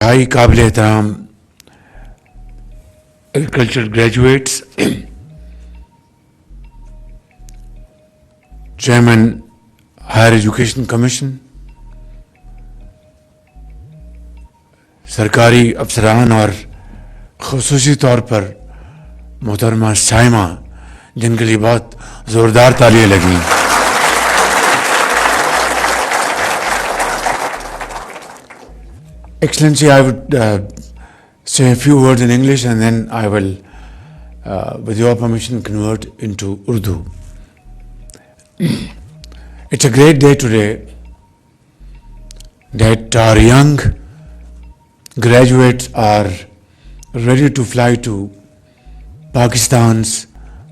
High قابل احترام agriculture graduates, chairman higher education commission, سرکاری افسران اور خصوصی طور پر محترمہ شائمہ جن کے لیے بہت زوردار تالیاں لگیں. Excellency, I would say a few words in English and then I will, with your permission, convert into Urdu. It's a great day today that our young graduates are ready to fly to Pakistan's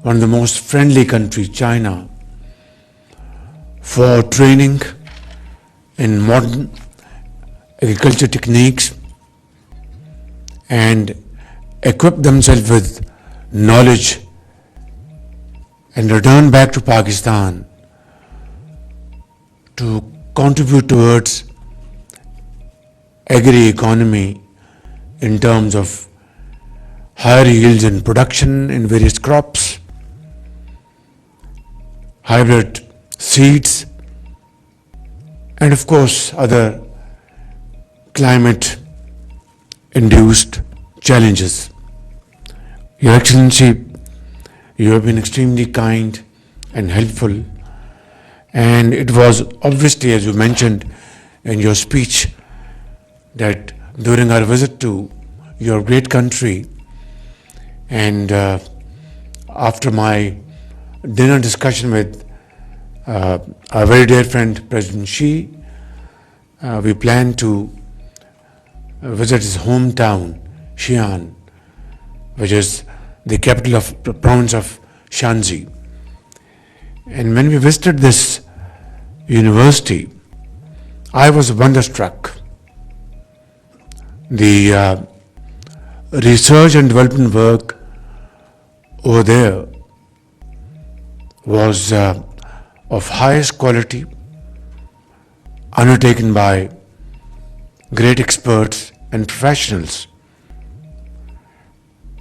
one of the most friendly country, China, for training in modern agriculture techniques and equip themselves with knowledge and return back to Pakistan to contribute towards agri-economy in terms of higher yields in production in various crops, hybrid seeds, and of course other climate-induced challenges. Your Excellency, you have been extremely kind and helpful, and it was obviously, as you mentioned in your speech, that during our visit to your great country and after my dinner discussion with our very dear friend President Xi, we plan to visit his hometown, Xi'an, which is the capital of the province of Shanxi. And when we visited this university, I was wonderstruck. The research and development work over there was of highest quality, undertaken by great experts and professionals.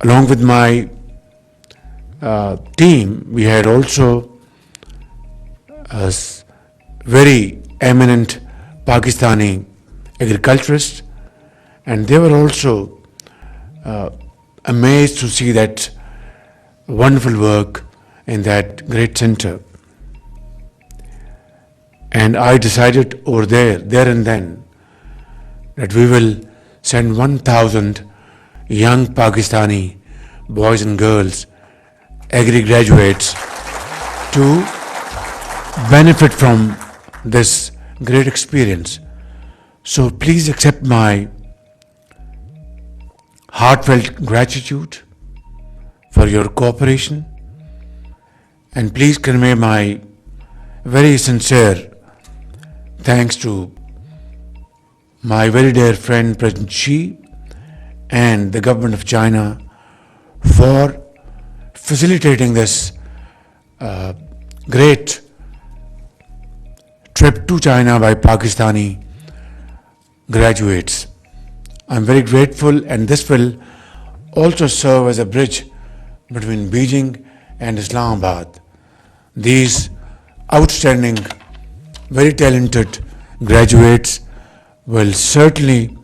Along with my team, we had also very eminent Pakistani agriculturists, and they were also amazed to see that wonderful work in that great center. And I decided over there and then, that we will send 1,000 young Pakistani boys and girls, agri graduates, to benefit from this great experience. So please accept my heartfelt gratitude for your cooperation, and please convey my very sincere thanks to my very dear friend President Xi and the government of China for facilitating this great trip to China by Pakistani graduates. I'm very grateful, and this will also serve as a bridge between Beijing and Islamabad. These outstanding, very talented graduates will certainly,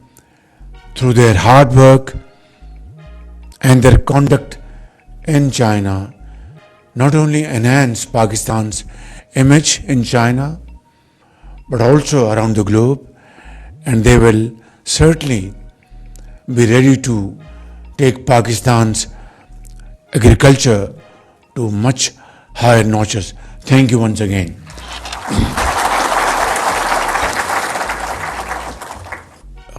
through their hard work and their conduct in China, not only enhance Pakistan's image in China, but also around the globe, and they will certainly be ready to take Pakistan's agriculture to much higher notches. Thank you once again.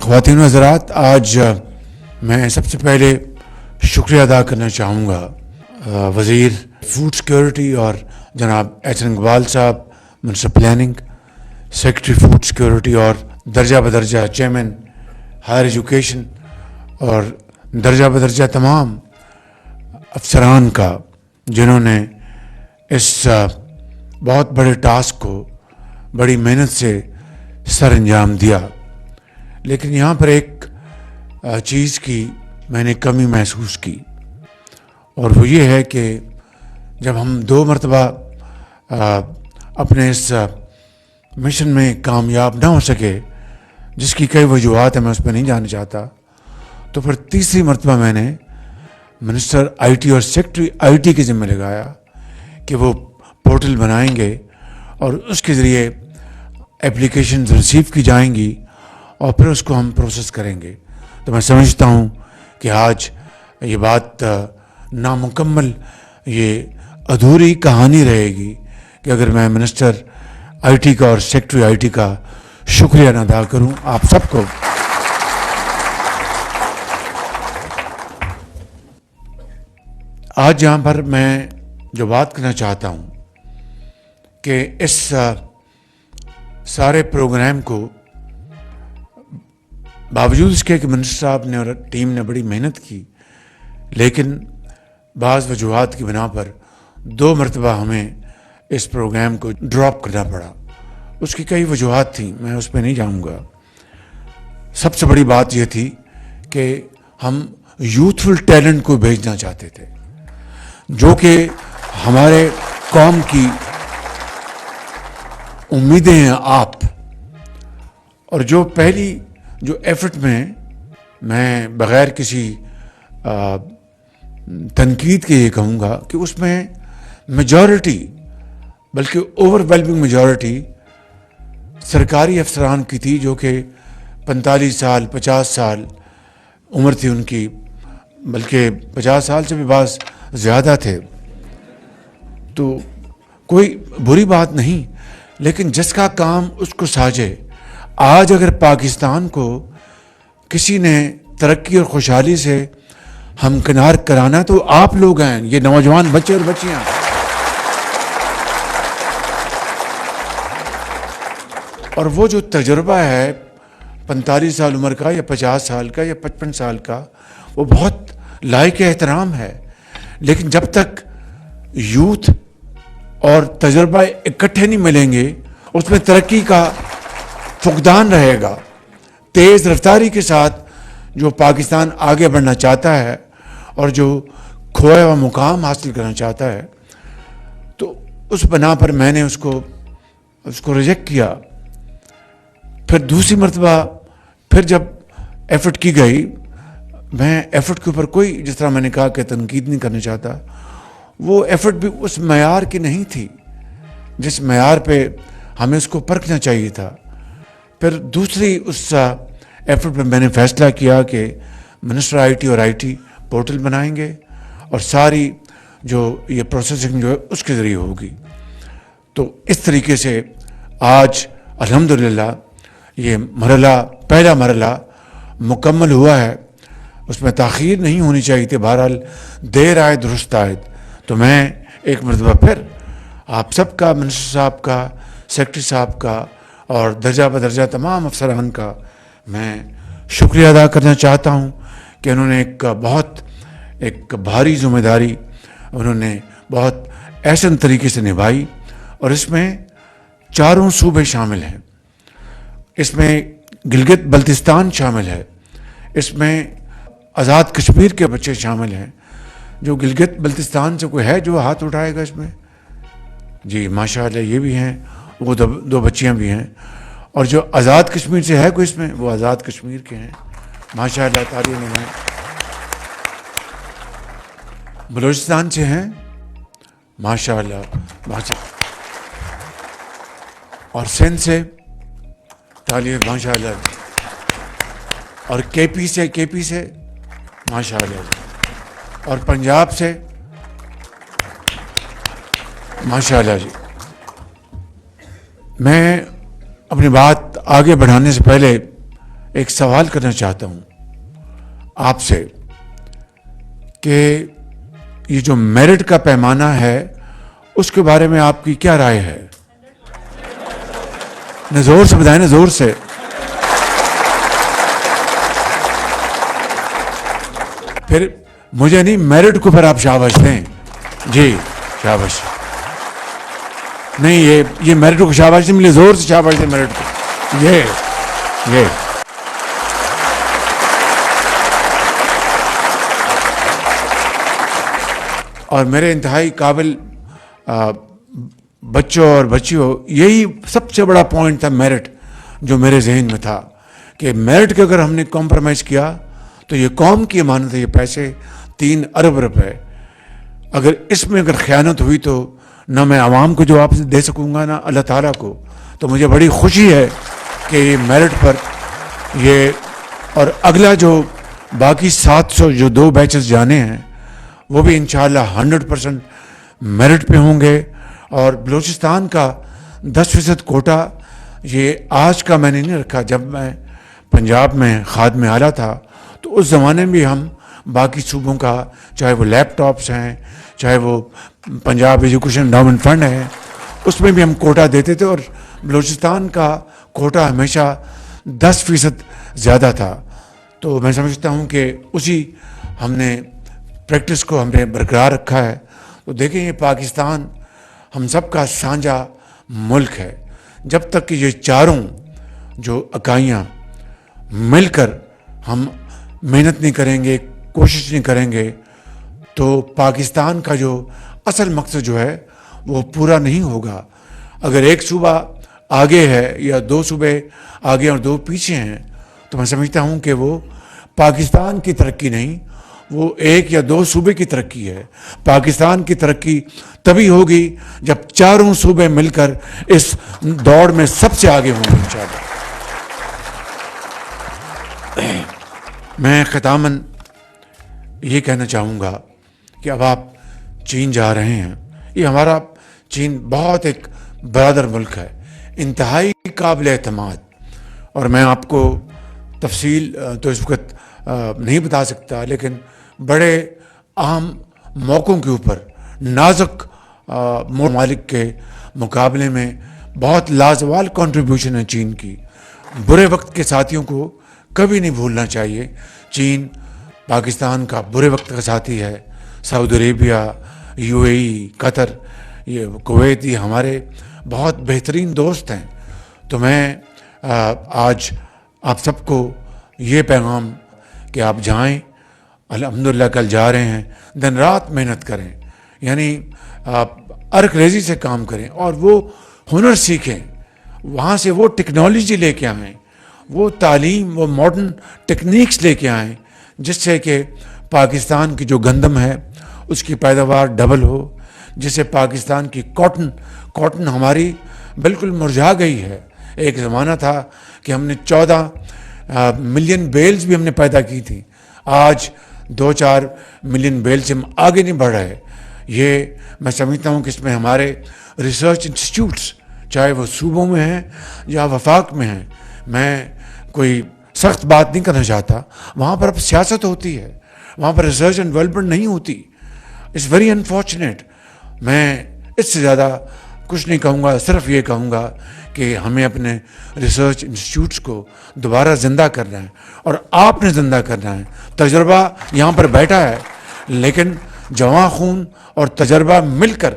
خواتین و حضرات، آج میں سب سے پہلے شکریہ ادا کرنا چاہوں گا وزیر فوڈ سیکیورٹی اور جناب احسن اقبال صاحب، minister planning, secretary food security اور درجہ بدرجہ چیئرمین ہائر ایجوکیشن اور درجہ بدرجہ تمام افسران کا، جنہوں نے اس بہت بڑے ٹاسک کو بڑی محنت سے سر انجام دیا. لیکن یہاں پر ایک چیز کی میں نے کمی محسوس کی، اور وہ یہ ہے کہ جب ہم 2 مرتبہ اپنے اس مشن میں کامیاب نہ ہو سکے، جس کی کئی وجوہات ہیں، میں اس پہ نہیں جانا چاہتا، تو پھر تیسری مرتبہ میں نے منسٹر آئی ٹی اور سیکٹری آئی ٹی کے ذمہ لگایا کہ وہ پورٹل بنائیں گے اور اس کے ذریعے اپلیکیشنز ریسیو کی جائیں گی اور پھر اس کو ہم پروسیس کریں گے۔ تو میں سمجھتا ہوں کہ آج یہ بات نامکمل، یہ ادھوری کہانی رہے گی کہ اگر میں منسٹر آئی ٹی کا اور سیکٹری آئی ٹی کا شکریہ نہ ادا کروں آپ سب کو۔ آج یہاں پر میں جو بات کرنا چاہتا ہوں کہ اس سارے پروگرام کو باوجود اس کے کہ منسٹر صاحب نے اور ٹیم نے بڑی محنت کی، لیکن بعض وجوہات کی بنا پر 2 مرتبہ ہمیں اس پروگرام کو ڈراپ کرنا پڑا۔ اس کی کئی وجوہات تھیں، میں اس پہ نہیں جاؤں گا۔ سب سے بڑی بات یہ تھی کہ ہم یوتھفل ٹیلنٹ کو بھیجنا چاہتے تھے، جو کہ ہمارے قوم کی امیدیں ہیں آپ، اور جو پہلی جو ایفرٹ میں بغیر کسی تنقید کے یہ کہوں گا کہ اس میں میجورٹی، بلکہ اوور ویلمنگ میجورٹی سرکاری افسران کی تھی، جو کہ 45 سال 50 سال عمر تھی ان کی، بلکہ 50 سال سے بھی بعض زیادہ تھے۔ تو کوئی بری بات نہیں، لیکن جس کا کام اس کو ساجے۔ آج اگر پاکستان کو کسی نے ترقی اور خوشحالی سے ہمکنار کرانا تو آپ لوگ ہیں، یہ نوجوان بچے اور بچیاں۔ اور وہ جو تجربہ ہے 45 سال عمر کا یا 50 سال کا یا 55 سال کا، وہ بہت لائق احترام ہے، لیکن جب تک یوتھ اور تجربہ اکٹھے نہیں ملیں گے، اس میں ترقی کا فقدان رہے گا۔ تیز رفتاری کے ساتھ جو پاکستان آگے بڑھنا چاہتا ہے اور جو کھویا ہوا مقام حاصل کرنا چاہتا ہے، تو اس بنا پر میں نے اس کو ریجیکٹ کیا۔ پھر دوسری مرتبہ پھر جب ایفرٹ کی گئی، میں ایفرٹ کے اوپر کوئی، جس طرح میں نے کہا کہ تنقید نہیں کرنا چاہتا، وہ ایفرٹ بھی اس معیار کی نہیں تھی جس معیار پہ ہمیں اس کو پرکھنا چاہیے تھا۔ پھر دوسری اس ایفرٹ میں میں نے فیصلہ کیا کہ منسٹر آئی ٹی اور آئی ٹی پورٹل بنائیں گے اور ساری جو یہ پروسیسنگ جو ہے اس کے ذریعے ہوگی۔ تو اس طریقے سے آج الحمدللہ یہ پہلا مرحلہ مکمل ہوا ہے۔ اس میں تاخیر نہیں ہونی چاہیے تھی، بہرحال دیر آئے درست آئے۔ تو میں ایک مرتبہ پھر آپ سب کا، منسٹر صاحب کا، سیکرٹری صاحب کا اور درجہ بدرجہ تمام افسران کا میں شکریہ ادا کرنا چاہتا ہوں کہ انہوں نے ایک بھاری ذمہ داری انہوں نے بہت احسن طریقے سے نبھائی، اور اس میں 4 صوبے شامل ہیں، اس میں گلگت بلتستان شامل ہے، اس میں آزاد کشمیر کے بچے شامل ہیں۔ جو گلگت بلتستان سے کوئی ہے جو ہاتھ اٹھائے گا اس میں؟ جی ماشاءاللہ یہ بھی ہیں، وہ 2 بچیاں بھی ہیں۔ اور جو آزاد کشمیر سے ہے کوئی اس میں، وہ آزاد کشمیر کے ہیں، ماشاءاللہ تعلیم میں۔ بلوچستان سے ہیں، ماشاءاللہ اور سندھ سے تعلیم ماشاءاللہ، اور کے پی سے ماشاءاللہ، اور پنجاب سے ماشاءاللہ۔ جی میں اپنی بات آگے بڑھانے سے پہلے ایک سوال کرنا چاہتا ہوں آپ سے کہ یہ جو میرٹ کا پیمانہ ہے اس کے بارے میں آپ کی کیا رائے ہے؟ زور سے بتائیں نا، زور سے۔ پھر مجھے نہیں، میرٹ کو پھر آپ شاباش دیں۔ جی شاباش، نہیں یہ میرٹ کو شاباش نہیں ملی، زور سے شاباش دیں میرٹ کو۔ یہ اور میرے انتہائی قابل بچوں اور بچیوں، یہی سب سے بڑا پوائنٹ تھا میرٹ جو میرے ذہن میں تھا کہ میرٹ کے اگر ہم نے کمپرومائز کیا تو یہ قوم کی امانت ہے، یہ پیسے 3 ارب روپے، اگر اس میں اگر خیانت ہوئی تو نہ میں عوام کو جواب دے سکوں گا نہ اللہ تعالیٰ کو. تو مجھے بڑی خوشی ہے کہ یہ میرٹ پر یہ، اور اگلا جو باقی 700 جو 2 بیچز جانے ہیں وہ بھی انشاءاللہ 100% میرٹ پہ ہوں گے. اور بلوچستان کا 10% کوٹا یہ آج کا میں نے نہیں رکھا. جب میں پنجاب میں خادم اعلیٰ تھا تو اس زمانے میں ہم باقی صوبوں کا، چاہے وہ لیپ ٹاپس ہیں، چاہے وہ پنجاب ایجوکیشن انڈاؤمنٹ فنڈ ہے، اس میں بھی ہم کوٹا دیتے تھے، اور بلوچستان کا کوٹا ہمیشہ 10% زیادہ تھا. تو میں سمجھتا ہوں کہ اسی ہم نے پریکٹس کو ہم نے برقرار رکھا ہے. تو دیکھیں یہ پاکستان ہم سب کا سانجھا ملک ہے. جب تک کہ یہ چاروں جو اکائیاں مل کر ہم محنت نہیں کریں گے، کوشش نہیں کریں گے، تو پاکستان کا جو اصل مقصد جو ہے وہ پورا نہیں ہوگا. اگر ایک صوبہ آگے ہے یا 2 صوبے آگے اور 2 پیچھے ہیں تو میں سمجھتا ہوں کہ وہ پاکستان کی ترقی نہیں، وہ 1 یا 2 صوبے کی ترقی ہے. پاکستان کی ترقی تبھی ہوگی جب چاروں صوبے مل کر اس دوڑ میں سب سے آگے ہوں گے انشاءاللہ. میں ختاماً یہ کہنا چاہوں گا کہ اب آپ چین جا رہے ہیں. یہ ہمارا چین بہت ایک برادر ملک ہے، انتہائی قابل اعتماد، اور میں آپ کو تفصیل تو اس وقت نہیں بتا سکتا، لیکن بڑے اہم موقعوں کے اوپر نازک ممالک کے مقابلے میں بہت لازوال کنٹریبیوشن ہے چین کی. برے وقت کے ساتھیوں کو کبھی نہیں بھولنا چاہیے. چین پاکستان کا برے وقت کا ساتھی ہے. سعودی عربیہ، UAE، قطر، یہ کویت، یہ ہمارے بہت بہترین دوست ہیں. تو میں آج آپ سب کو یہ پیغام کہ آپ جائیں، الحمدللہ کل جا رہے ہیں، دن رات محنت کریں، یعنی ارک ریزی سے کام کریں اور وہ ہنر سیکھیں، وہاں سے وہ ٹیکنالوجی لے کے آئیں، وہ تعلیم، وہ ماڈرن ٹیکنیکس لے کے آئیں، جس سے کہ پاکستان کی جو گندم ہے اس کی پیداوار ڈبل ہو، جس سے پاکستان کی کاٹن ہماری بالکل مرجھا گئی ہے. ایک زمانہ تھا کہ ہم نے 14 ملین بیلز بھی ہم نے پیدا کی تھی، آج 2-4 ملین بیل سے ہم آگے نہیں بڑھ رہے. یہ میں سمجھتا ہوں کہ اس میں ہمارے ریسرچ انسٹیٹیوٹس چاہے وہ صوبوں میں ہیں یا وفاق میں ہیں، میں کوئی سخت بات نہیں کرنا چاہتا، وہاں پر اب سیاست ہوتی ہے، وہاں پر ریسرچ اینڈ ڈیولپمنٹ نہیں ہوتی. It's very unfortunate. میں اس سے زیادہ کچھ نہیں کہوں گا، صرف یہ کہوں گا کہ ہمیں اپنے ریسرچ انسٹیٹیوٹس کو دوبارہ زندہ کرنا ہے، اور آپ نے زندہ کرنا ہے. تجربہ یہاں پر بیٹھا ہے، لیکن جواں خون اور تجربہ مل کر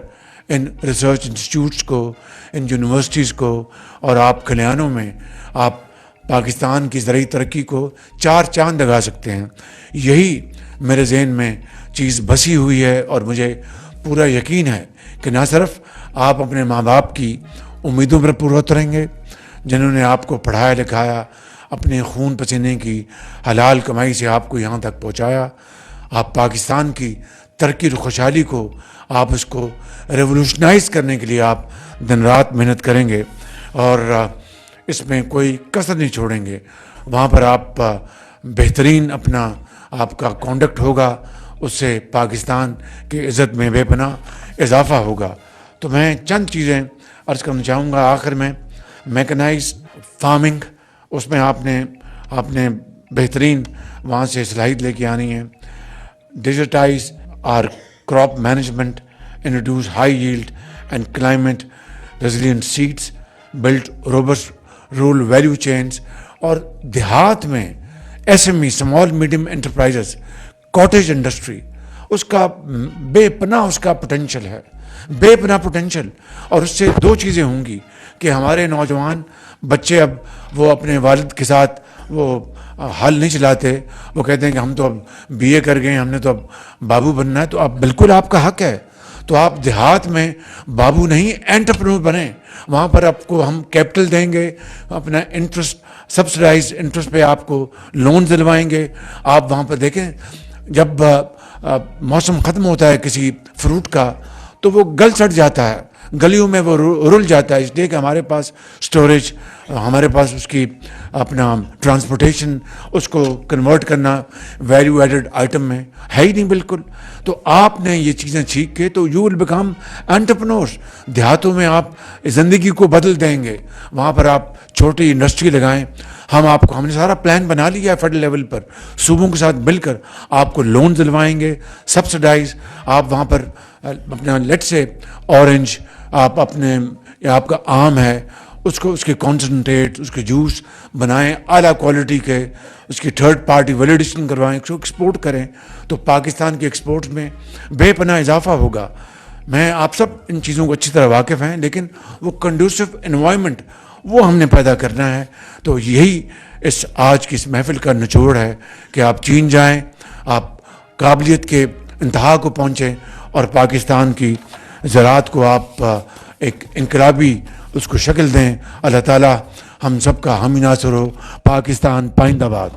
ان ریسرچ انسٹیٹیوٹس کو، ان یونیورسٹیز کو، اور آپ کھلیانوں میں آپ پاکستان کی زرعی ترقی کو 4 چاند لگا سکتے ہیں. یہی میرے ذہن میں چیز بسی ہوئی ہے، اور مجھے پورا یقین ہے کہ نہ صرف آپ اپنے ماں باپ کی امیدوں پر پورا اتریں گے، جنہوں نے آپ کو پڑھایا لکھایا، اپنے خون پسینے کی حلال کمائی سے آپ کو یہاں تک پہنچایا، آپ پاکستان کی ترقی اور خوشحالی کو، آپ اس کو ریولوشنائز کرنے کے لیے آپ دن رات محنت کریں گے، اور اس میں کوئی کسر نہیں چھوڑیں گے. وہاں پر آپ بہترین اپنا آپ کا کانڈکٹ ہوگا، اس سے پاکستان کی عزت میں بے پناہ اضافہ ہوگا. تو میں چند چیزیں عرض کرنا چاہوں گا آخر میں. میکنائز فارمنگ، اس میں آپ نے بہترین وہاں سے صلاحیت لے کے آنی ہے. Digitize our crop management, introduce high yield and climate resilient seeds, build robust rural value chains. اور دیہات میں SME small medium enterprises, cottage industry, اس کا بے پناہ اس کا پوٹینشیل ہے، بے پناہ پوٹینشیل. اور اس سے 2 چیزیں ہوں گی کہ ہمارے نوجوان بچے اب وہ اپنے والد کے ساتھ وہ حل نہیں چلاتے. وہ کہتے ہیں کہ ہم تو اب بی اے کر گئے، ہم نے تو اب بابو بننا ہے. تو اب بالکل آپ کا حق ہے. تو آپ دیہات میں بابو نہیں اینٹرپرینور بنیں. وہاں پر آپ کو ہم کیپٹل دیں گے، اپنا انٹرسٹ سبسڈائز انٹرسٹ پہ آپ کو لون دلوائیں گے. آپ وہاں پر دیکھیں جب موسم ختم ہوتا ہے کسی فروٹ کا تو وہ گل سڑ جاتا ہے، گلیوں میں وہ رل جاتا ہے، اس لیے کہ ہمارے پاس اسٹوریج، ہمارے پاس اس کی اپنا ٹرانسپورٹیشن، اس کو کنورٹ کرنا ویلیو ایڈڈ آئٹم میں ہے ہی نہیں بالکل. تو آپ نے یہ چیزیں سیکھ کے تو یو ول بیکم انٹرپرینورس. دیہاتوں میں آپ زندگی کو بدل دیں گے. وہاں پر آپ چھوٹی انڈسٹری لگائیں. ہم نے سارا پلان بنا لیا ہے فیڈرل لیول پر، صوبوں کے ساتھ مل کر آپ کو لون دلوائیں گے سبسڈائز. آپ وہاں پر اپنا لیٹ سے اورنج، آپ اپنے آپ کا آم ہے اس کے کانسنٹریٹ، اس کے جوس بنائیں اعلیٰ کوالٹی کے، اس کی تھرڈ پارٹی ویلیڈیشن کروائیں، اس کو ایکسپورٹ کریں. تو پاکستان کے ایکسپورٹس میں بے پناہ اضافہ ہوگا. میں آپ سب ان چیزوں کو اچھی طرح واقف ہیں، لیکن وہ کنڈیوسو انوائرمنٹ وہ ہم نے پیدا کرنا ہے. تو یہی اس آج کی اس محفل کا نچوڑ ہے کہ آپ چین جائیں، آپ قابلیت کے انتہا کو پہنچیں اور پاکستان کی زراعت کو آپ ایک انقلابی اس کو شکل دیں. اللہ تعالیٰ ہم سب کا حامی ناصر ہو. پاکستان پائندہ باد.